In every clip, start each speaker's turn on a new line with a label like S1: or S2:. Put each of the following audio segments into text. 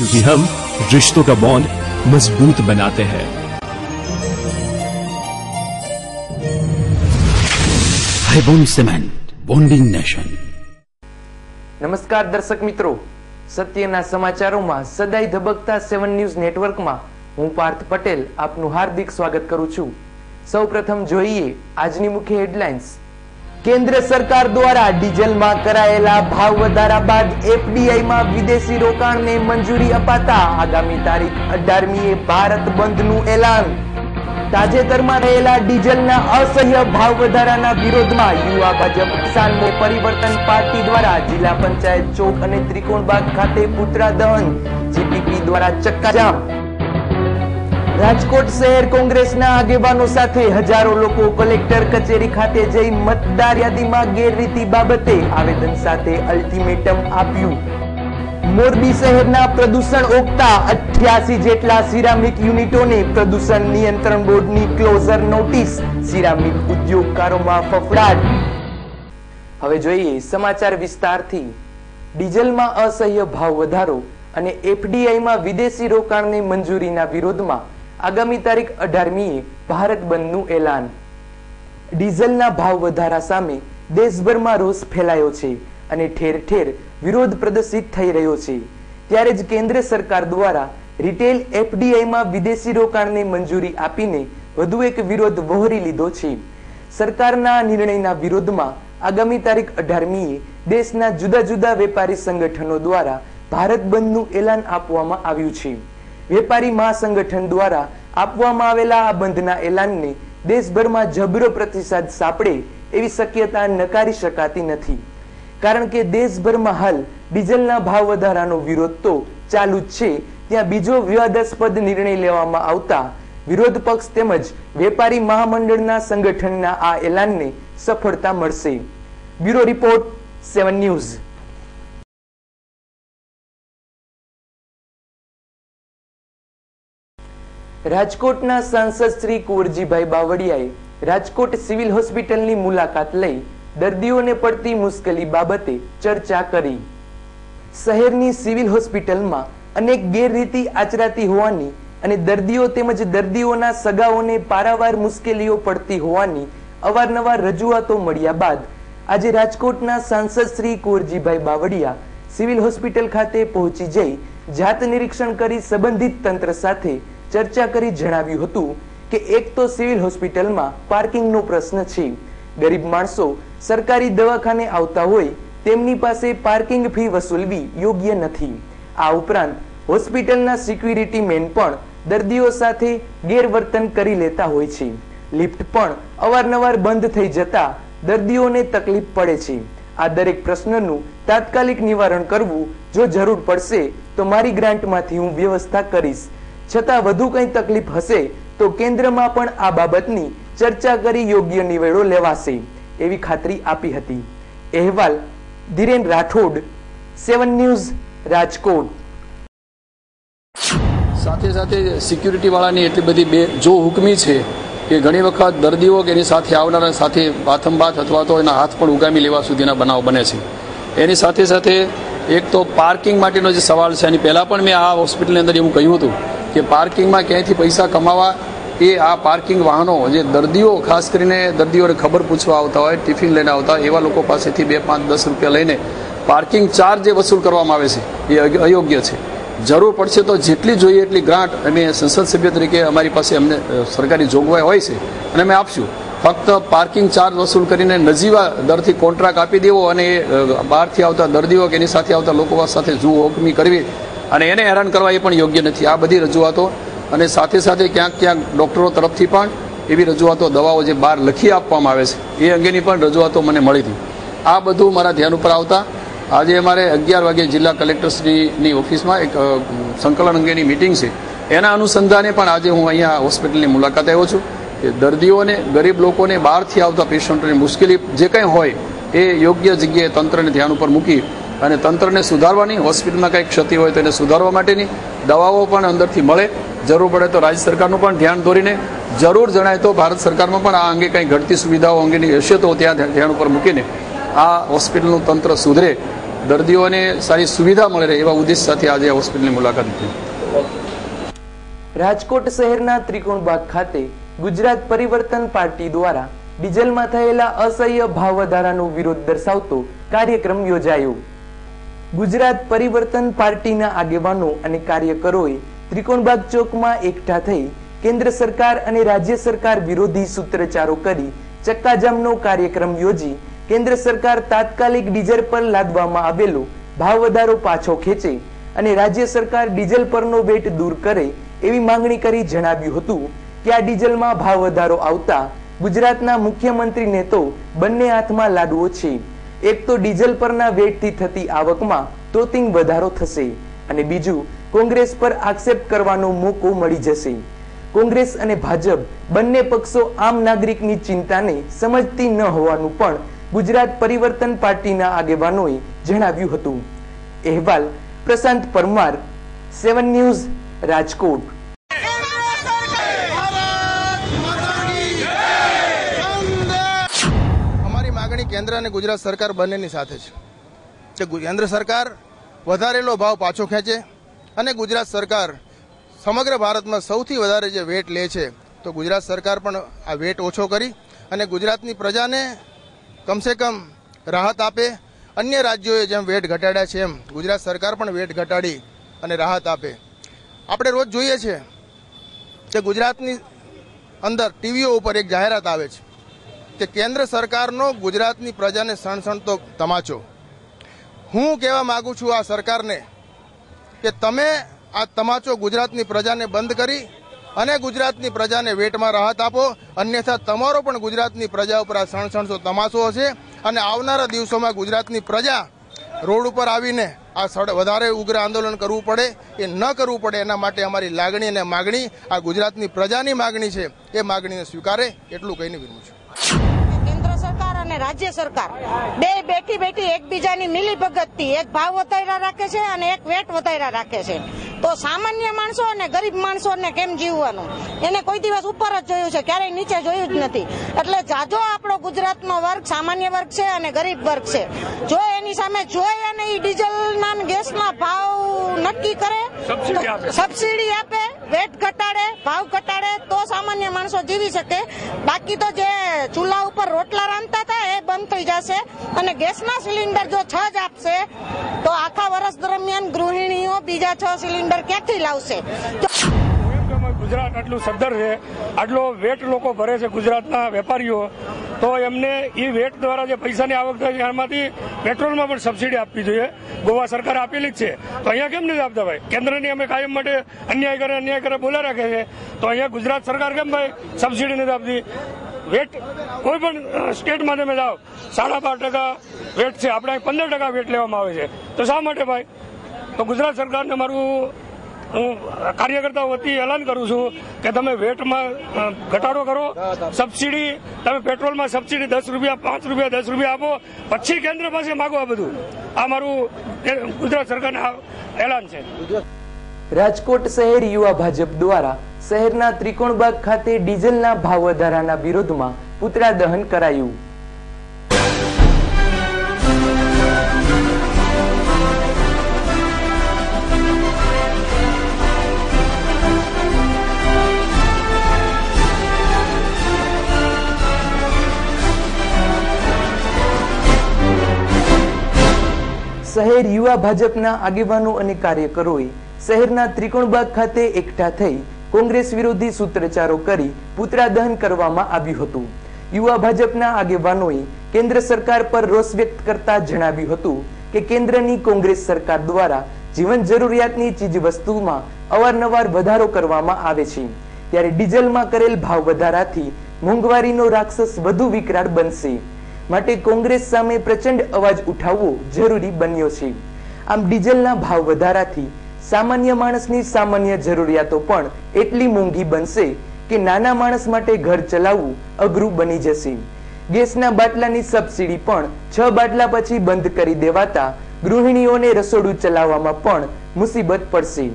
S1: क्योंकि हम रिश्तों का बॉन्ड मजबूत बनाते हैं।
S2: हाईबॉन्ड सीमेंट, बॉन्डिंग नेशन।
S3: नमस्कार दर्शक मित्रों, सत्यना समाचारों सदाई धबकता 7 न्यूज नेटवर्क में हूँ पार्थ पटेल आपनु हार्दिक स्वागत करूं छूं। सौप्रथम जोईए आजनी मुख्य हेडलाइन्स। केंद्र सरकार द्वारा डीजल में करायेला भाव वधारा बाद एफडीआई में विदेशी रोकाण ने मंजूरी अपाता आगामी तारीख 18મીએ भारत बंधनु ऐलान। ताजेतરમાં રહેલા ડીઝલના અસહ્ય ભાવ વધારાના વિરોધમાં યુવા ભાજપ કિસાન પરિવર્તન પાર્ટી દ્વારા જિલ્લા પંચાયત ચોક અને ત્રિકોણબાગ ખાતે પુતળા દહન, જીપીપી દ્વારા ચક્કાજામ। રાજકોટ શહેર કોંગ્રેસના આગેવાનો સાથે હજારો લોકો કલેક્ટર કચેરી ખાતે જઈ મતદાર યાદીમાં ગેરરીતિ બાબતે આવેદન સાથે અલ્ટિમેટમ આપ્યું। मोरबी शहरना प्रदूषण ओकता 88 जेटला सिरामिक यूनिटोने प्रदूषण नियंत्रण बोर्डनी क्लोजर नोटिस। सिरामिक उद्योगकारों फफड़ाट। हवे जोईए समाचार विस्तारथी। डीजलमां असह्य भाव वधारो अने एफडीआई में विदेशी रोकाणने मंजूरीना विरोधमां आगामी तारीख 18મીએ भारत बंधनु ऐलान। डीजलना भाव वधारा सामे देशभरमां रोष फैलायो छे અને ઠેર ઠેર વિરોધ પ્રદર્શિત થઈ રહ્યો છે। ત્યારે જ કેન્દ્ર સરકાર દ્વારા રિટેલ એફડીઆઈ માં વિદેશી રોકાણને મંજૂરી આપીને વધુ એક વિરોધ વહોરી લીધો છે। સરકારના નિર્ણયના વિરોધમાં આગામી તારીખ 18મીએ દેશના જુદા જુદા વેપારી સંગઠનો દ્વારા ભારત બંધનું એલાન આપવામાં આવ્યું છે। વેપારી મહાસંગઠન દ્વારા આપવામાં આવેલા આ બંધના એલાનને દેશભરમાં જબરો પ્રતિસાદ સાંપડે એવી શક્યતા નકારી શકાતી નથી, कारण के देशभर में हाल डीजलना भाव वधारानो विरोध तो चालू ज छे। त्यां बीजो विवादास्पद निर्णय लेवामां आवता विरोध पक्ष तेमज वेपारी महामंडळना संगठनना आ एलानने सफलता मळशे। Bureau report 7 news. राजकोटना सांसद श्री कुंवरजीभाई बावळियाए राजकोट सिविल होस्पिટલની મુલાકાત લઈ दर्दीओने पड़ती मुश्केली बाबते चर्चा करी। शहरनी सिविल होस्पिટલમાં अनेक गैररीति आचराती होवानी अने दर्दीओ तेमज दर्दीओना सगाओने पारावार मुश्केलीओ पड़ती होवानी अवारनवार रजूआतो मळ्या बाद आज राजकोटना सांसद श्री कुंवरजीभाई बावळिया सिविल होस्पिटल खाते पहोंची जई जात निरीक्षण करी संबंधित तंत्र साथे चर्चा करी जणाव्युं हतुं के एक तो सिविल होस्पिટલમાં पार्किंगनो प्रश्न छे। गरीब माणसो सरकारी दवाखाने आवता होय तेमनी पासे पार्किंग फी वसूलवी योग्य नथी। आ उपरांत होस्पिટલના सिक्युरिटी मेन पण दर्दीओ साथे गैरवर्तन करी लेता होय छे। लिफ्ट पण अवारनवार बंध थई जता दर्दीओने तकलीफ पड़े छे। आ दरेक प्रश्नનું तात्कालिक निवारण करवू जो जरूर पड़शे तो मारी ग्रांटमांथी हूँ व्यवस्था करीश। छतां वधु कंई तकलीफ हशे तो केन्द्रमां पण आ बाबतनी चर्चा करी योग्य निवेड़ो लेवाशे एवी खातरी आपी हती। अहेवाल धीरेन राठोड, 7 न्यूज, राजकोट।
S4: साथे साथे सिक्युरिटी वाळानी एटली बधी जो हुकमी छे के घणी वखत दर्दीओ के एनी साथे आवनारा साथे बाथंबाथ अथवा तो एना हाथ पण उगामी लेवा सुधीना बनाव बने छे। एनी साथे साथे एक तो पार्किंग माटेनो जे सवाल छे एनी पहेला पण मैं आ होस्पिટલની અંદર એવું કહ્યું હતું કે પાર્કિંગમાં ક્યાંયથી પૈસા કમાવા એ આ પાર્કિંગ વાહનો જે દર્દીઓ ખાસ કરીને દર્દીઓને ખબર પૂછવા આવતા હોય, ટિફિન લઈને આવતા એવા લોકો પાસેથી 2, 5, 10 રૂપિયા લઈને પાર્કિંગ ચાર્જ જે વસૂલ કરવામાં આવે છે એ અયોગ્ય છે। જરૂર પડશે તો જેટલી જોઈએ એટલી ગ્રાન્ટ અમે સંસદ સભ્ય તરીકે અમારી પાસે અમને સરકારી જોગવાઈ હોય છે અને અમે આપશું। ફક્ત પાર્કિંગ ચાર્જ વસૂલ કરીને નજીવા દરથી કોન્ટ્રાક્ટ આપી દેવો અને બહારથી આવતા દર્દીઓ કે એની સાથે આવતા લોકો સાથે જુઓ હુકમી કરવી અને એને હેરાન કરવા એ પણ યોગ્ય નથી। આ બધી રજૂઆતો અને સાથે સાથે ક્યાંક ક્યાંક ડોક્ટરો તરફથી પણ એવી રજૂઆતો દવાઓ જે બહાર લખી આપવામાં આવે છે એ અંગેની પણ રજૂઆતો મને મળી હતી। આ બધું મારા ધ્યાન ઉપર આવતા આજે અમારે 11 વાગે જિલ્લા કલેક્ટરશ્રીની ઓફિસમાં એક સંકલન અંગેની મીટિંગ છે। એના અનુસંધાને પણ આજે હું અહીંયા હોસ્પિટલની મુલાકાત આવ્યો છું કે દર્દીઓને, ગરીબ લોકોને, બહારથી આવતા પેશન્ટોને મુશ્કેલી જે કંઈ હોય એ યોગ્ય જગ્યાએ તંત્રને ધ્યાન ઉપર મૂકી અને તંત્રને સુધારવાની, હોસ્પિટલમાં કંઈ ક્ષતિ હોય તો એને સુધારવા માટેની દવાઓ પણ અંદરથી મળે। જરૂર પડે તો રાજ્ય સરકારનું પણ ધ્યાન દોરીને, જરૂર જણાય તો ભારત સરકારમાં પણ આ અંગે કંઈ ઘટતી સુવિધાઓ અંગેની હશે તો ત્યાં ધ્યાન ઉપર મૂકીને આ હોસ્પિટલનું તંત્ર સુધરે દર્દીઓને સારી સુવિધા મળે એવા ઉદ્દેશ સાથે આજે હોસ્પિટલની મુલાકાત લીધી.
S3: રાજકોટ શહેરના ત્રિકોણબાગ ખાતે ગુજરાત પરિવર્તન પાર્ટી દ્વારા ડીઝલમાં થયેલા અસહ્ય ભાવ વધારાનો વિરોધ દર્શાવતો કાર્યક્રમ યોજાયો. ગુજરાત પરિવર્તન પાર્ટીના આગેવાનો અને કાર્યકરોએ ત્રિકોણબાગ ચોકમાં એકઠા થઈ કેન્દ્ર સરકાર અને રાજ્ય સરકાર વિરોધી સૂત્રચારો કરી ચક્કાજામનો કાર્યક્રમ યોજી કેન્દ્ર સરકાર તાત્કાલિક ડીઝલ પર લાદવામાં આવેલો ભાવ વધારો પાછો ખેંચે અને રાજ્ય સરકાર ડીઝલ પરનો વેટ દૂર કરે એવી માંગણી કરી જણાવ્યું હતું કે આ ડીઝલમાં ભાવ વધારો આવતા ગુજરાતના મુખ્યમંત્રીને તો બંને હાથમાં લાડવો છે. એક તો ડીઝલ પરના વેટથી થતી આવકમાં તોતિંગ વધારો થશે અને બીજું કોંગ્રેસ પર આક્ષેપ કરવાનો મોકો મળી જશે. કોંગ્રેસ અને ભાજપ બંને પક્ષો આમ નાગરિકની ચિંતાને સમજતી ન હોવાનું પણ ગુજરાત પરિવર્તન પાર્ટીના આગેવાનોએ જણાવ્યું હતું. અહેવાલ પ્રશાંત પરમાર, 7 ન્યૂઝ, રાજકોટ.
S5: અમારી માગણી કેન્દ્ર અને ગુજરાત સરકાર બંનેની સાથે છે કે કેન્દ્ર સરકાર વધારેલો ભાવ પાછો ખેંચે અને ગુજરાત સરકાર સમગ્ર ભારતમાં સૌથી વધારે જે વેટ લે છે તો ગુજરાત સરકાર પણ આ વેટ ઓછો કરી અને ગુજરાતની પ્રજાને કમસે કમ રાહત આપે. અન્ય રાજ્યોએ જેમ વેટ ઘટાડ્યા છે એમ ગુજરાત સરકાર પણ વેટ ઘટાડી અને રાહત આપે. આપણે રોજ જોઈએ છે કે ગુજરાતની અંદર ટીવીઓ ઉપર એક જાહેરાત આવે છે કે કેન્દ્ર સરકારનો ગુજરાતની પ્રજાને સણસણતો તમાચો. હું કહેવા માંગુ છું આ સરકારને કે તમે આ તમાચો ગુજરાતની પ્રજાને બંધ કરી અને ગુજરાતની પ્રજાને વેટમાં રાહત આપો, અન્યથા તમારો પણ ગુજરાતની પ્રજા ઉપર આ સણસણતો તમાચો હશે અને આવનારા દિવસોમાં ગુજરાતની પ્રજા રોડ ઉપર આવીને આ વધારે ઉગ્ર આંદોલન કરવું પડે એ ન કરવું પડે એના માટે અમારી લાગણી અને માગણી આ ગુજરાતની પ્રજાની માગણી છે એ માગણીને સ્વીકારે એટલું કહીને વિનવું છું.
S6: કેન્દ્ર સરકાર અને રાજ્ય સરકાર બે બેઠી એકબીજાની મિલીભગતથી એક ભાવ વધાર્યા રાખે છે અને એક વેટ વધાર્યા રાખે છે. તો સામાન્ય માણસો અને ગરીબ માણસોને કેમ જીવવાનું? એને કોઈ દિવસ ઉપર જ જોયું છે, ક્યારેય નીચે જોયું જ નથી. એટલે જાજો આપણો ગુજરાતનો વર્ગ સામાન્ય વર્ગ છે અને ગરીબ વર્ગ છે. જો એની સામે જોઈ અને એ ડીઝલના ગેસના ભાવ નક્કી કરે, સબસિડી આપે, વેટ ઘટાડે, ભાવ ઘટાડે તો સામાન્ય માણસો જીવી શકે. બાકી તો જે ચૂલા ઉપર રોટલા રાંધતા હતા એ બંધ થઈ જશે અને ગેસના સિલિન્ડર જો 6 જ આપશે તો આખા વર્ષ દરમિયાન ગૃહિણીઓ બીજા 6 સિલિન્ડર ક્યાંથી લાવશે?
S7: ગુજરાત આટલું સદ્ધર છે, આટલો વેટ લોકો ભરે છે ગુજરાતના વેપારીઓ, તો એમને એ વેટ દ્વારા જે પૈસાની આવક થાય છે એમાંથી પેટ્રોલમાં પણ સબસિડી આપવી જોઈએ. ગોવા સરકારે આપેલી જ છે, તો અહીંયા કેમ નથી આપતા ભાઈ? કેન્દ્રની અમે કાયમ માટે અન્યાય કરે બોલા રાખે છે, તો અહીંયા ગુજરાત સરકાર કેમ ભાઈ સબસિડી નથી આપતી? વેટ કોઈ પણ સ્ટેટમાં તમે જાઓ 12.5% વેટ છે, આપણે 15% વેટ લેવામાં આવે છે, તો શા માટે ભાઈ? તો ગુજરાત સરકારને મારું હું કાર્યકર્તાઓ વતી એલાન કરું છું કે તમે વેટમાં ઘટાડો કરો, સબસિડી તમે પેટ્રોલમાં સબસિડી 10 રૂપિયા 5 રૂપિયા 10 રૂપિયા આપો, પછી કેન્દ્ર પાસે માગો. આ બધું આ મારું ગુજરાત સરકારને એલાન છે.
S3: રાજકોટ શહેર યુવા ભાજપ દ્વારા શહેરના ત્રિકોણબાગ ખાતે ડીઝલના ભાવ વધારાના વિરોધમાં પૂતળા દહન કરાયું. શહેર યુવા ભાજપના આગેવાનો અને કાર્યકરોએ શહેરના ત્રિકોણબાગ ખાતે એકઠા થઈ કોંગ્રેસ વિરોધી સૂત્રચારો કરી પૂતળા દહન કરવામાં આવ્યું હતું. યુવા ભાજપના આગેવાનોએ કેન્દ્ર સરકાર પર રોષ વ્યક્ત કરતા જણાવ્યું હતું કે કેન્દ્રની કોંગ્રેસ સરકાર દ્વારા જીવન જરૂરિયાતની ચીજવસ્તુમાં અવારનવાર વધારો કરવામાં આવે છે, ત્યારે ડીઝલમાં કરેલ ભાવ વધારાથી મોંઘવારીનો રાક્ષસ વધુ વિકરાળ બનશે. માટે કોંગ્રેસ સામે પ્રચંડ અવાજ ઉઠાવવો જરૂરી બન્યો છે. આમ ડીઝલના ભાવ વધારાથી સામાન્ય માણસની સામાન્ય જરૂરિયાતો પણ એટલી મોંઘી બનશે કે નાના માણસ માટે ઘર ચલાવવું અઘરું બની જશે. ગેસના બાટલાની સબસિડી પણ 6 બાટલા પછી બંધ કરી દેવાતા ગૃહિણીઓને રસોડું ચલાવવામાં પણ મુસીબત પડશે.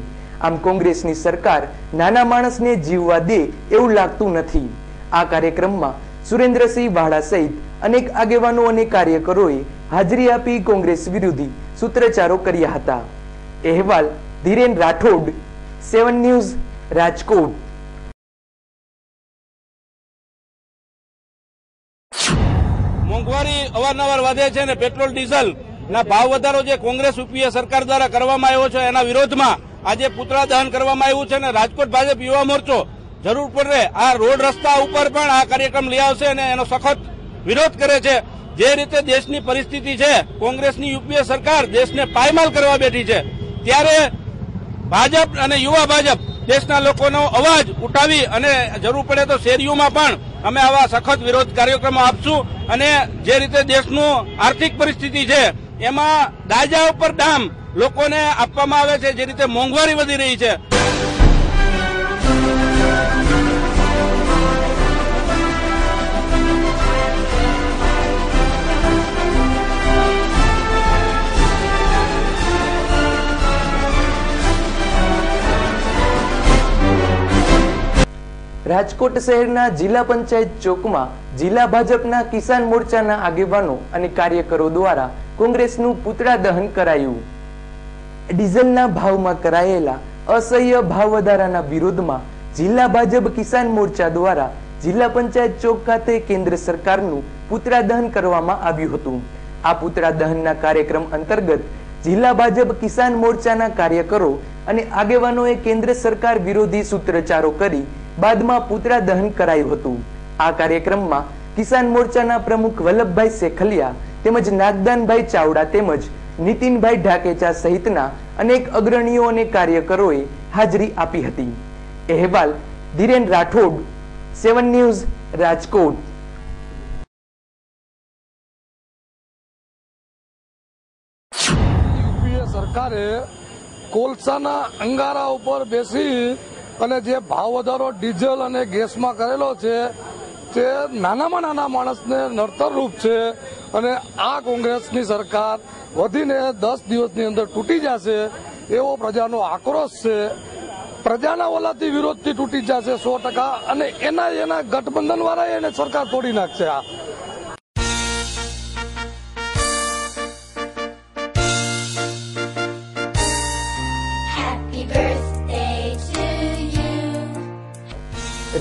S3: આમ કોંગ્રેસની સરકાર નાના માણસને જીવવા દે એવું લાગતું નથી. આ કાર્યક્રમમાં સુરેન્દ્રસિંહ વાળા સહિત અનેક આગેવાનો અને કાર્યકરોએ હાજરી આપી કોંગ્રેસ વિરોધી સૂત્રોચ્ચારો કર્યા હતા. અહેવાલ ધીરેન રાઠોડ, 7 ન્યૂઝ, રાજકોટ.
S8: મોંઘવારી અવારનવાર વધે છે અને પેટ્રોલ ડીઝલ ના ભાવ વધારો જે કોંગ્રેસ યુપીએ સરકાર દ્વારા કરવામાં આવ્યો છે એના વિરોધમાં આજે પુતળા દહન કરવામાં આવ્યું છે અને રાજકોટ ભાજપ યુવા મોરચો જરૂર પડે આ રોડ રસ્તા ઉપર પણ આ કાર્યક્રમ લઈ આવશે અને એનો સખત વિરોધ કરે છે. જે રીતે દેશની પરિસ્થિતિ છે, કોંગ્રેસની યુપીએ સરકાર દેશને પાયમાલ કરવા બેઠી છે, ત્યારે ભાજપ અને યુવા ભાજપ દેશના લોકોનો અવાજ ઉઠાવી અને જરૂર પડે તો શેરીઓમાં પણ અમે આવા સખત વિરોધ કાર્યક્રમો આપશું. અને જે રીતે દેશનું આર્થિક પરિસ્થિતિ છે એમાં દાજા ઉપર દામ લોકોને આપવામાં આવે છે, જે રીતે મોંઘવારી વધી રહી છે.
S3: રાજકોટ શહેરના જિલ્લા પંચાયત ચોકમાં જિલ્લા ભાજપના કિસાન મોરચાના આગેવાનો અને કાર્યકરો દ્વારા કોંગ્રેસનું પુતળા દહન કરાયું. ડીઝલના ભાવમાં કરાયેલા અસહ્ય ભાવ વધારાના વિરોધમાં જિલ્લા ભાજપ કિસાન મોરચા દ્વારા જિલ્લા પંચાયત ચોક ખાતે કેન્દ્ર સરકારનું પુતળા દહન કરવામાં આવ્યું હતું. આ પુતળા દહનના કાર્યક્રમ અંતર્ગત જિલ્લા ભાજપ કિસાન મોરચાના કાર્યકરો અને આગેવાનોએ કેન્દ્ર સરકાર વિરોધી સૂત્રોચ્ચારો કરી બાદમાં પુતળા દહન કરાયું હતું. આ કાર્યક્રમમાં કિસાન મોરચાના પ્રમુખ વલ્લભભાઈ શેખલિયા તેમજ નાગદાનભાઈ ચાવડા તેમજ નીતિનભાઈ ઢાકેચા સહિતના અનેક અગ્રણીઓ અને કાર્યકરોએ હાજરી આપી હતી. અહેવાલ ધીરેન રાઠોડ, 7 ન્યૂઝ, રાજકોટ.
S9: યુપીએ સરકારે કોલસાના અંગારા ઉપર બેસી અને જે ભાવ વધારો ડીઝલ અને ગેસમાં કરેલો છે તે નાનામાં નાના માણસને નડતરરૂપ છે. અને આ કોંગ્રેસની સરકાર વધીને 10 દિવસની અંદર તૂટી જશે એવો પ્રજાનો આક્રોશ છે. પ્રજાના ઓલાથી વિરોધથી તૂટી જશે 100%. અને એના ગઠબંધન વાળા એને સરકાર તોડી નાખશે. આ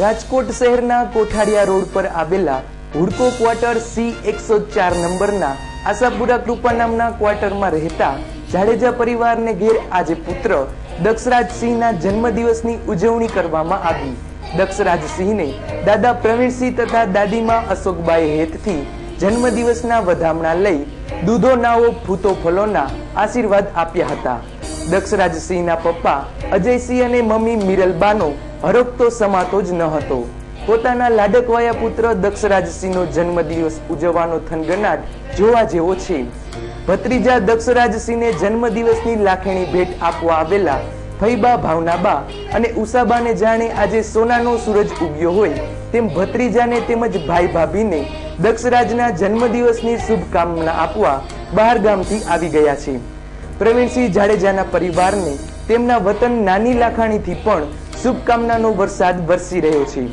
S3: રાજકોટ શહેરના કોઠાડિયા રોડ પર આવેલા હુડકો ક્વાર્ટર C104 નંબરના આશાપુરા કૃપા નામના ક્વાર્ટરમાં રહેતા જાડેજા પરિવારને ઘેર આજે પુત્ર દક્ષરાજસિંહના જન્મદિવસની ઉજવણી કરવામાં આવી. દક્ષરાજસિંહને દાદા પ્રવીણસિંહ તથા દાદીમા અશોકબાઈ હેતથી જન્મદિવસના વધામણા લઈ દૂધો નાવો ફૂતો ફલોના આશીર્વાદ આપ્યા હતા. દક્ષરાજસિંહના પપ્પા અજયસિંહ અને મમ્મી મિરલબાનો હરખતો સમાતો જ ન હતો. પોતાના લાડકવાયા પુત્ર દક્ષરાજસિંહનો જન્મદિવસ ઉજવવાનો થનગનાટ જોવા જેવો છે. ભત્રીજા દક્ષરાજસિંહને જન્મદિવસની લાખણી ભેટ આપવા આવેલા ફઈબા ભાવનાબા અને ઉષાબાને જાણે આજે સોનાનો સૂરજ ઉગ્યો હોય તેમ ભત્રીજાને તેમજ ભાઈ ભાભીને દક્ષરાજના જન્મદિવસની શુભકામના આપવા બહાર ગામથી આવી ગયા છે. પ્રવીણસિંહ જાડેજાના પરિવારને તેમના વતન નાની લાખાણીથી પણ શુભકામનાનો વરસાદ વરસી રહ્યો છે.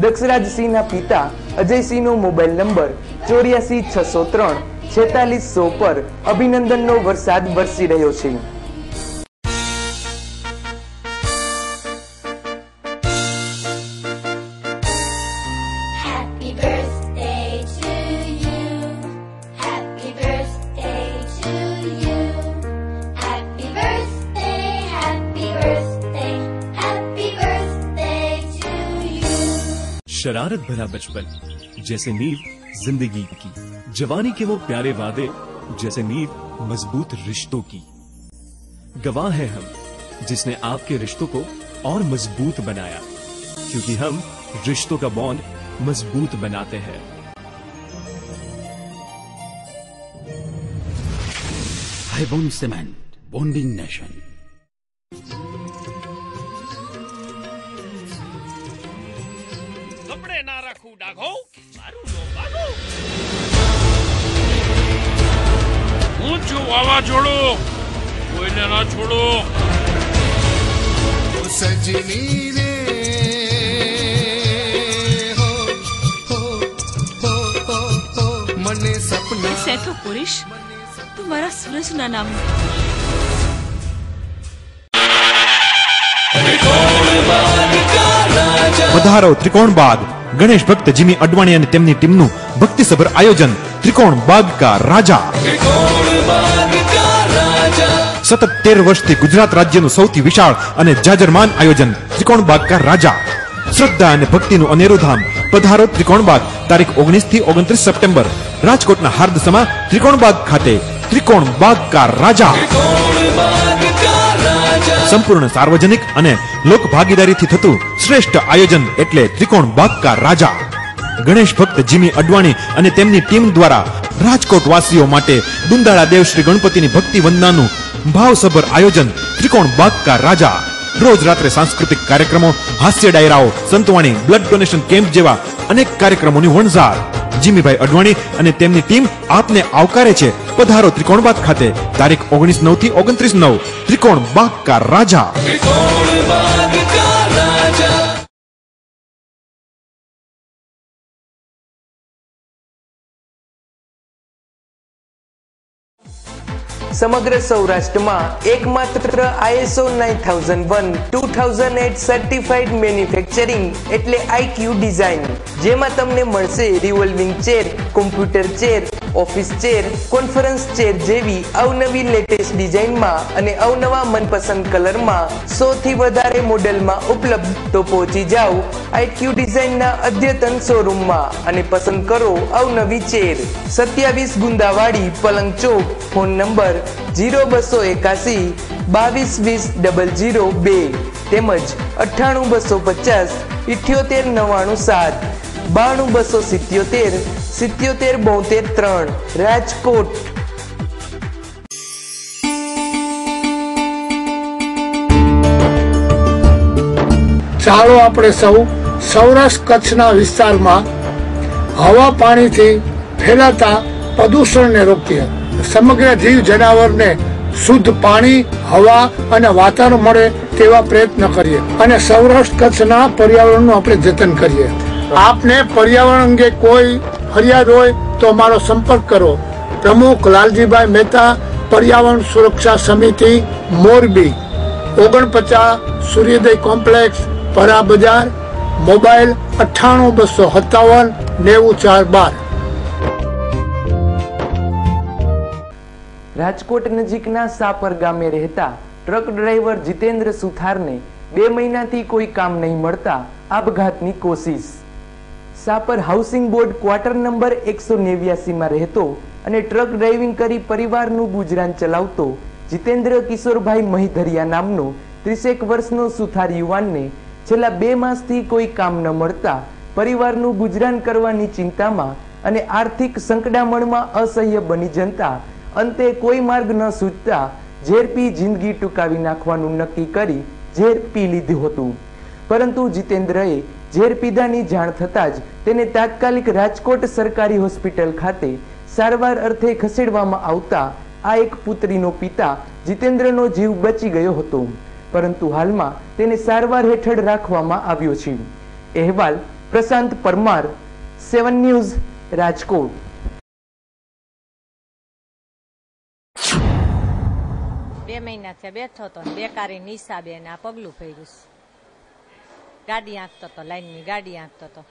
S3: દક્ષરાજસિંહના પિતા અજયસિંહનો મોબાઈલ નંબર 84 603 4600 પર અભિનંદનનો વરસાદ વરસી રહ્યો છે.
S1: शरारत भरा बचपन जैसे नींव जिंदगी की, जवानी के वो प्यारे वादे जैसे नींव मजबूत रिश्तों की. गवाह है हम जिसने आपके रिश्तों को और मजबूत बनाया, क्योंकि हम रिश्तों का बॉन्ड मजबूत बनाते हैं.
S2: हाईबॉन्ड सीमेंट, बॉन्डिंग नेशन.
S10: ના રાખું ડાઘો મારું લોબાગો. હું છું વાવાઝોડું, કોઈને ના છોડો.
S11: સજની રે હો હો હો હો મને સપના
S12: से तो पुरुष तू મારા સૂરજના નામ.
S13: પધારો ત્રિકોણ બાગ. ગણેશ ભક્ત જીમી અડવાણી અને તેમની ટીમનું ભક્તિસભર આયોજન ત્રિકોણ બાગ કા રાજા. સતત 13 વર્ષથી ગુજરાત રાજ્યનું સૌથી વિશાળ અને જાજરમાન આયોજન ત્રિકોણ બાગ કા રાજા. શ્રદ્ધા અને ભક્તિનું અનેરું ધામ. પધારો ત્રિકોણ બાગ. તારીખ 19 થી 29 સપ્ટેમ્બર રાજકોટના હાર્દસમા ત્રિકોણ બાગ ખાતે ત્રિકોણ બાગ કા રાજા. સંપૂર્ણ સાર્વજનિક અને લોક ભાગીદારીથી થતું શ્રેષ્ઠ આયોજન એટલે ત્રિકોણ બાગ કા રાજા. ગણેશ ભક્ત જીમી અડવાણી અને તેમની ટીમ દ્વારા રાજકોટ વાસીઓ માટે દુંદાળા દેવ શ્રી ગણપતિની ભક્તિ વંદનાનું ભાવસભર આયોજન ત્રિકોણ બાગ કા રાજા. રોજ રાત્રે સાંસ્કૃતિક કાર્યક્રમો, હાસ્ય ડાયરાઓ, સંતવાણી, બ્લડ ડોનેશન કેમ્પ જેવા અનેક કાર્યક્રમોની વણઝાર. જીમીભાઈ અડવાણી અને તેમની ટીમ આપને આવકારે છે. પધારો ત્રિકોણ બાગ ખાતે તારીખ 19/9 થી 29/9 ત્રિકોણ બાગ કા રાજા.
S3: સમગ્ર સૌરાષ્ટ્રમાં એકમાત્ર ISO 9001-2008 સર્ટિફાઈડ મેન્યુફેક્ચરિંગ એટલે IQ ડિઝાઇન, જેમાં તમને મળશે revolving chair, computer chair, office chair, conference chair જેવી અવનવી લેટેસ્ટ ડિઝાઇનમાં અને અવનવા મનપસંદ કલરમાં 100 થી વધારે મોડેલમાં ઉપલબ્ધ. તો પહોંચી જાઓ IQ ડિઝાઇનના અદ્યતન શોરૂમમાં અને પસંદ કરો અવનવી ચેર. 27 ગુંદાવાડી, પલંગ ચોક. ફોન નંબર 0281 2220 002 તેમજ 98 250 78 997 92 277 77 72 રાજકોટ.
S9: ચાલો આપણે સૌ સૌરાષ્ટ્ર કચ્છના વિસ્તારમાં હવા પાણીથી ફેલાતા પ્રદૂષણને રોકીએ. સમગ્ર જીવ જનાવરને શુદ્ધ પાણી, હવા અને વાતાવરણ મળે તેવા પ્રયત્ન કરીએ અને સૌરાષ્ટ્ર કચ્છના પર્યાવરણનું આપણે જતન કરીએ. આપને પર્યાવરણ અંગે કોઈ ફરિયાદ હોય તો મારો સંપર્ક કરો. પ્રમુખ લાલજીભાઈ મહેતા, પર્યાવરણ સુરક્ષા સમિતિ, મોરબી. 49 સૂર્યોદય કોમ્પ્લેક્સ, પરા બજાર. મોબાઈલ 98 257 94 12.
S3: રાજકોટ નજીકના સાપર ગામે રહેતા ટ્રક ડ્રાઈવર જીતેન્દ્ર સુથારને 2 મહિનાથી કોઈ કામ નહીં મળતા આપઘાતની કોશિશ. Sapar housing board quarter number 189 માં રહેતો અને ટ્રક ડ્રાઇવિંગ કરી પરિવારનું ગુજરાન ચલાવતો જીતેન્દ્ર કિશોરભાઈ મહીધરિયા નામનો 30 વર્ષનો સુથાર યુવાનને છેલ્લા 2 માસથી કોઈ કામ ન મળતા પરિવારનું ગુજરાન કરવાની ચિંતામાં અને આર્થિક સંકડામણમાં અસહ્ય બની જતા અંતે કોઈ માર્ગ ન સૂચતા ઝેર પી જિંદગી ટૂંકાવી નાખવાનું નક્કી કરી ઝેર પી લીધું હતું. પરંતુ જીતેન્દ્રએ ઝેર પીધાની જાણ થતાં જ તેને તાત્કાલિક રાજકોટ સરકારી હોસ્પિટલ ખાતે સારવાર અર્થે ખસેડવામાં આવતા આ એક પુત્રીનો પિતા જીતેન્દ્રનો જીવ બચી ગયો હતો, પરંતુ હાલમાં તેને સારવાર હેઠળ રાખવામાં આવ્યો છે. અહેવાલ પ્રશાંત પરમાર, 7 ન્યૂઝ, રાજકોટ.
S14: બે મહિનાથી બેઠો હતો, બેકારી નિશાબે આ પગલું ફેર્યું. ગાડી આંકતો હતો, લાઈનની ગાડી આંકતો હતો,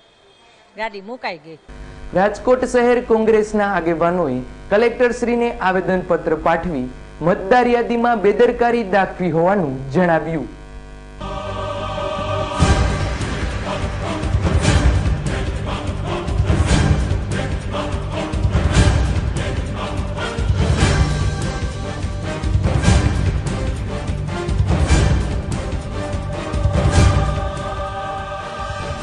S14: ગાડી મુકાઈ ગઈ.
S3: રાજકોટ શહેર કોંગ્રેસના આગેવાનોએ કલેક્ટરશ્રીને આવેદનપત્ર પાઠવી મતદાર યાદીમાં બેદરકારી દાખવી હોવાનું જણાવ્યું.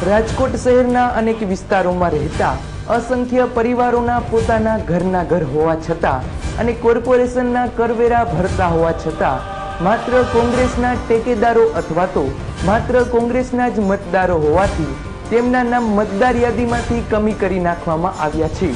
S3: રાજકોટ શહેરના અનેક વિસ્તારોમાં રહેતા અસંખ્ય પરિવારોના પોતાના ઘરના ઘર હોવા છતાં અને કોર્પોરેશનના કરવેરા ભરતા હોવા છતાં માત્ર કોંગ્રેસના ટેકેદારો અથવા તો માત્ર કોંગ્રેસના જ મતદારો હોવાથી તેમના નામ મતદાર યાદીમાંથી કમી કરી નાખવામાં આવ્યા છે.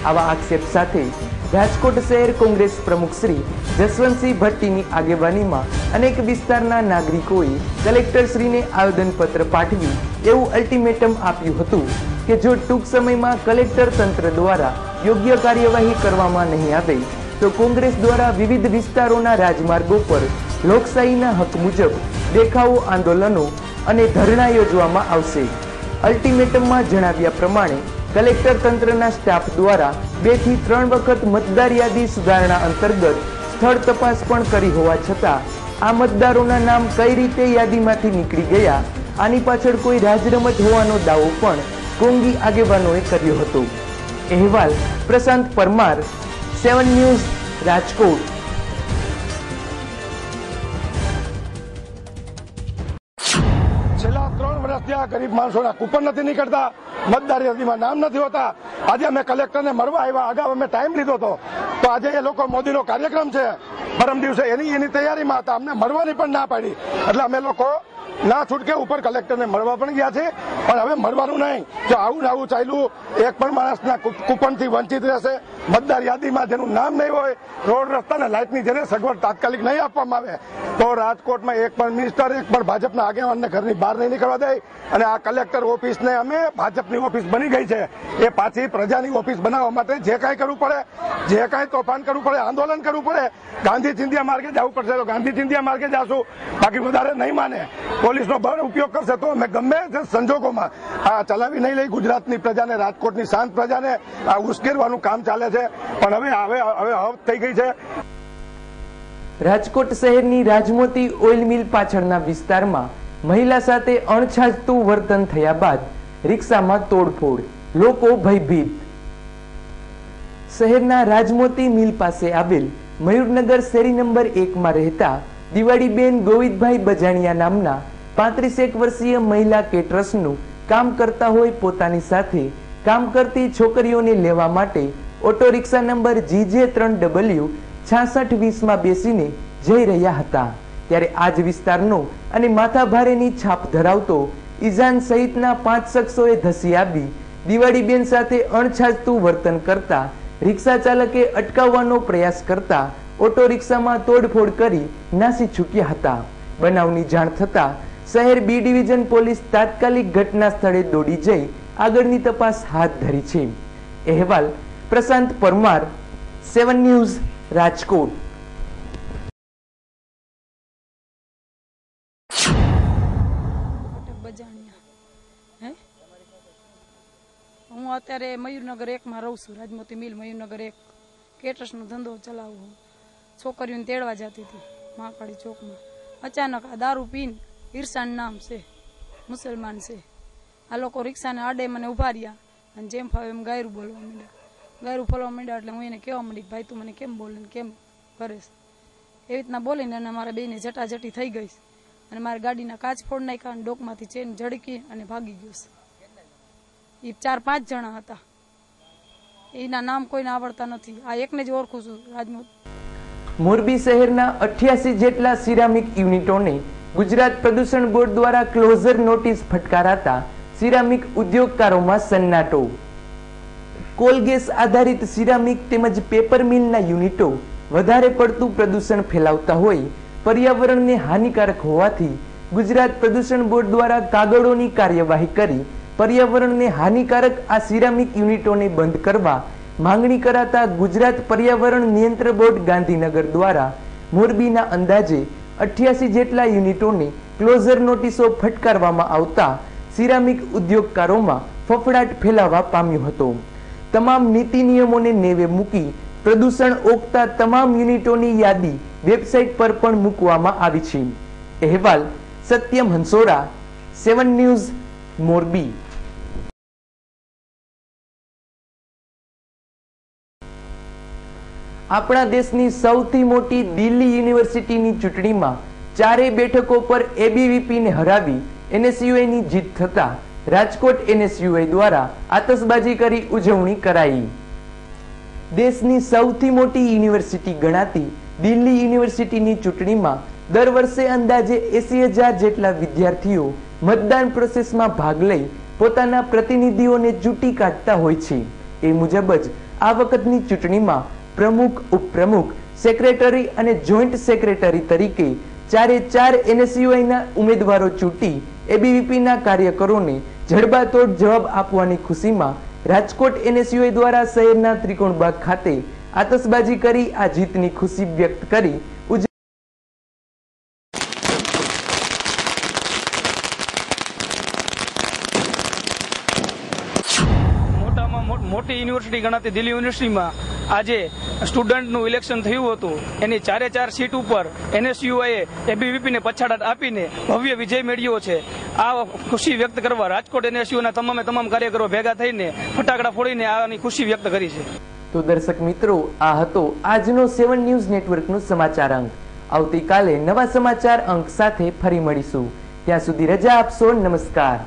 S3: આવા આક્ષેપ સાથે રાજકોટ શહેર કોંગ્રેસ પ્રમુખ શ્રી જસવંતસિંહ ભટ્ટીની આગેવાનીમાં અનેક વિસ્તારના નાગરિકોએ કલેક્ટરશ્રીને આવેદનપત્ર પાઠવી એવું અલ્ટિમેટમ આપ્યું હતું કે જો ટૂંક સમયમાં કલેક્ટર તંત્ર દ્વારા યોગ્ય કાર્યવાહી કરવામાં નહીં આવે તો કોંગ્રેસ દ્વારા વિવિધ વિસ્તારોના રાજમાર્ગો પર લોકશાહીના હક મુજબ દેખાવો, આંદોલનો અને ધરણા યોજવામાં આવશે. અલ્ટિમેટમમાં જણાવ્યા પ્રમાણે કલેક્ટર તંત્રના સ્ટાફ દ્વારા 2 થી 3 વખત મતદાર યાદી સુધારણા અંતર્ગત સ્થળ તપાસ પણ કરી હોવા છતાં આ મતદારોના નામ કઈ રીતે યાદીમાંથી નીકળી ગયા, આની પાછળ કોઈ રાજરમત હોવાનો દાવો પણ કોંગી આગેવાનોએ કર્યો હતો. અહેવાલ પ્રશાંત પરમાર, 7 ન્યૂઝ, રાજકોટ.
S9: છેલ્લા 3 વર્ષથી આ ગરીબ માણસોના કૂપન નથી નીકળતા, મતદાર યાદીમાં નામ નથી હોતા. આજે અમે કલેક્ટરને મળવા આવ્યા, અગાઉ અમે ટાઈમ લીધો હતો, તો આજે એ લોકો મોદીનો કાર્યક્રમ છે પરમ દિવસે એની તૈયારીમાં હતા, અમને મળવાની પણ ના પાડી. એટલે અમે લોકો ના છૂટકે ઉપર કલેક્ટરને મળવા પણ ગયા છે, પણ હવે મળવાનું નહીં. જો આવું ને આવું ચાલ્યું, એક પણ માણસના કૂપનથી વંચિત રહેશે. મતદાર યાદીમાં જેનું નામ નહીં હોય, રોડ રસ્તા ને લાઇટની જેને સગવડ તાત્કાલિક નહીં આપવામાં આવે તો રાજકોટમાં એક પણ મિનિસ્ટર, એક પણ ભાજપના આગેવાનને ઘરની બહાર નહીં નીકળવા દે. અને આ કલેક્ટર ઓફિસને અમે ભાજપની ઓફિસ બની ગઈ છે, એ પાછી પ્રજાની ઓફિસ બનાવવા માટે જે કાંઈ કરવું પડે, જે કાંઈ તોફાન કરવું પડે, આંદોલન કરવું પડે, ગાંધી ચિંધ્યા માર્ગે જવું પડશે તો ગાંધી ચિંધ્યા માર્ગે જશું. બાકી વધારે નહીં માને, પોલીસનો બળ ઉપયોગ કરશે તો અમે ગમે તે સંજોગોમાં આ ચલાવી નહીં લઈ. ગુજરાતની પ્રજાને, રાજકોટની શાંત પ્રજાને આ ઉશ્કેરવાનું કામ ચાલે છે, પણ હવે હવ થઈ ગઈ છે.
S3: રાજકોટ શહેરની રાજમોતી ઓઇલ મિલ પાછળના વિસ્તારમાં મહિલા સાથે અણછાજતું વર્તન થયા બાદ રિક્ષામાં તોડફોડ, લોકો ભયભીત. શહેરના રાજમોતી મિલ પાસે આવેલ મયુરનગર શેરી નંબર 1 માં રહેતા દિવાળીબેન ગોવિંદભાઈ બજાણિયા નામના 35 વર્ષીય મહિલા કેટરસનું કામ કરતા હોય પોતાની સાથે કામ કરતી છોકરીઓને લેવા માટે ઓટો રિક્ષા નંબર GJ3W 6620 માં બેસીને જઈ રહ્યા હતા. ત્યારે આ જ વિસ્તારનો અને માથાભારેની છાપ ધરાવતો ઈજાન સહિતના 5 શખ્સોએ ધસી આવી દિવાળીબેન સાથે અણછાજતું વર્તન કરતા રિક્ષા ચાલકે અટકાવવાનો પ્રયાસ કરતા ઓટો રિક્ષામાં તોડફોડ કરી નાસી છૂટ્યા હતા. બનાવની જાણ થતા શહેર B ડિવિઝન પોલીસ તાત્કાલિક ઘટના સ્થળે દોડી જઈ આગળની તપાસ હાથ ધરી છે. અહેવાલ પ્રશાંત પરમાર, 7 ન્યૂઝ, રાજકોટ.
S12: હું અત્યારે મયુરનગર 1 માં રહું છું, રાજમોતી મિલ મયુરનગર 1. કેટરસનો ધંધો ચલાવું. છોકરીઓને તેડવા જતી હતી મહાકાળી ચોકમાં. અચાનક આ દારૂ પીને, ઈરસાન નામ છે, મુસલમાન છે, આ લોકો રિક્ષાને આડે મને ઉભા રહ્યા અને જેમ ફાવે એમ ગાયરું બોલવા માંડ્યા. ગાયરું ફોલવા માંડ્યા એટલે હું એને કહેવા માંડી કે ભાઈ તું મને કેમ બોલે ને કેમ કરે છે. એવી રીતના બોલીને અને મારા બેને જટાજટી થઈ ગઈ અને મારી ગાડીના કાચ ફોડ નાખ્યા અને ડોકમાંથી ચેન ઝડકી અને ભાગી ગયો છે. એ 4-5 જણા હતા, એના નામ કોઈને આવડતા નથી, આ એકને જ ઓળખું છું. રાજમોત
S3: મોરબી શહેરના 88 જેટલા સિરામિક યુનિટોને ગુજરાત પ્રદૂષણ બોર્ડ દ્વારા ક્લોઝર નોટિસ ફટકારાતા સિરામિક ઉદ્યોગકારોમાં સન્નાટો. કોલ ગેસ આધારિત સિરામિક તેમજ પેપર મિલના યુનિટો વધારે પડતું પ્રદૂષણ ફેલાવતા હોય, પર્યાવરણને હાનિકારક હોવાથી ગુજરાત પ્રદૂષણ બોર્ડ દ્વારા કાગળોની કાર્યવાહી કરી પર્યાવરણને હાનિકારક આ સિરામિક યુનિટોને બંધ કરવા માંગણી કરાતા ગુજરાત પર્યાવરણ નિયંત્રણ બોર્ડ ગાંધીનગર દ્વારા મોરબીના અંદાજે 88 જેટલા યુનિટોને ક્લોઝર નોટિસો ફટકારવામાં આવતા સિરામિક ઉદ્યોગકારોમાં ફફડાટ ફેલાવા પામ્યો હતો. તમામ નીતિ નિયમોને નેવે મૂકી પ્રદૂષણ ઓકતા તમામ યુનિટોની યાદી વેબસાઇટ પર પણ મૂકવામાં આવી છે. અહેવાલ સત્યમ હંસોરા, 7 ન્યૂઝ, મોરબી. આપણા દેશની સૌથી મોટી દિલ્હી યુનિવર્સિટીની ચૂંટણીમાં 4 બેઠકો પર એબીવીપીને હરાવી એનએસયુઆઈની જીત થતા રાજકોટ એનએસયુઆઈ દ્વારા આતશબાજી કરી ઉજવણી કરાઈ. દેશની સૌથી મોટી યુનિવર્સિટી ગણાતી દિલ્હી યુનિવર્સિટીની ચૂંટણીમાં દર વર્ષે અંદાજે 80,000 જેટલા વિદ્યાર્થીઓ મતદાન પ્રોસેસમાં ભાગ લઈ પોતાના પ્રતિનિધિઓને ચૂંટી કાઢતા હોય છે. એ મુજબ જ આ વખતની ચૂંટણીમાં પ્રમુખ, ઉપપ્રમુખ, સેક્રેટરી અને જોઈન્ટ સેક્રેટરી તરીકે 4 એનએસયુઆઈના ઉમેદવારો ચૂંટી એબીવીપીના કાર્યકરોને જડબાતોડ જવાબ આપવાની ખુશીમાં રાજકોટ એનએસયુઆઈ દ્વારા શહેરના ત્રિકોણબાગ ખાતે આતશબાજી કરી આ જીતની ખુશી વ્યક્ત કરી
S15: મોટી યુનિવર્સિટી ગણાતી દિલ્હી યુનિવર્સિટીમાં આજે સ્ટુડન્ટનું ઇલેક્શન થયું હતું. એની 4 સીટ ઉપર એનએસયુઆઈએ એબીવીપીને પછાડાટ આપીને ભવ્ય વિજય મેળવ્યો છે. આ ખુશી વ્યક્ત કરવા રાજકોટ એનએસયુના તમામ કાર્યકરો ભેગા થઈને ફટાકડા ફોડીને આની ખુશી વ્યક્ત કરી છે.
S3: તો દર્શક મિત્રો, આ હતો આજનો 7 ન્યૂઝ નેટવર્કનો સમાચાર અંક. આવતીકાલે નવા સમાચાર અંક સાથે ફરી મળીશું. ત્યાં સુધી રજા આપશો. નમસ્કાર.